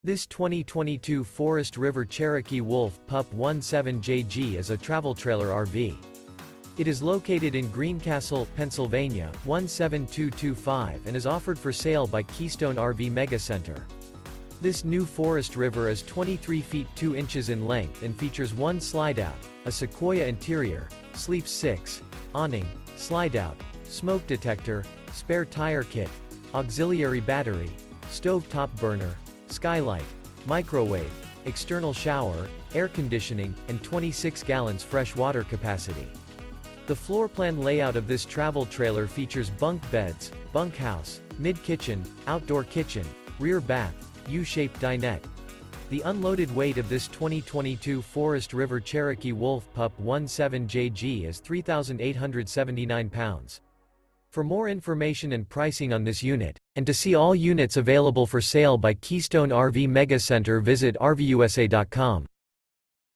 This 2022 Forest River Cherokee Wolf Pup 17JG is a travel trailer RV. It is located in Greencastle, Pennsylvania, 17225 and is offered for sale by Keystone RV MEGA Center. This new Forest River is 23 feet 2 inches in length and features one Slideout, a SEQUOIA interior, sleeps 6, awning, Slideout, smoke detector, spare tire kit, auxiliary battery, stove top burner, Skylight, microwave, external shower, air conditioning, and 26 gallons fresh water capacity. The floor plan layout of this travel trailer features bunk beds, bunkhouse, mid-kitchen, outdoor kitchen, rear bath, U-shaped dinette. The unloaded weight of this 2022 Forest River Cherokee Wolf Pup 17JG is 3,879 pounds. For more information and pricing on this unit, and to see all units available for sale by Keystone RV MEGA Center, visit RVUSA.com.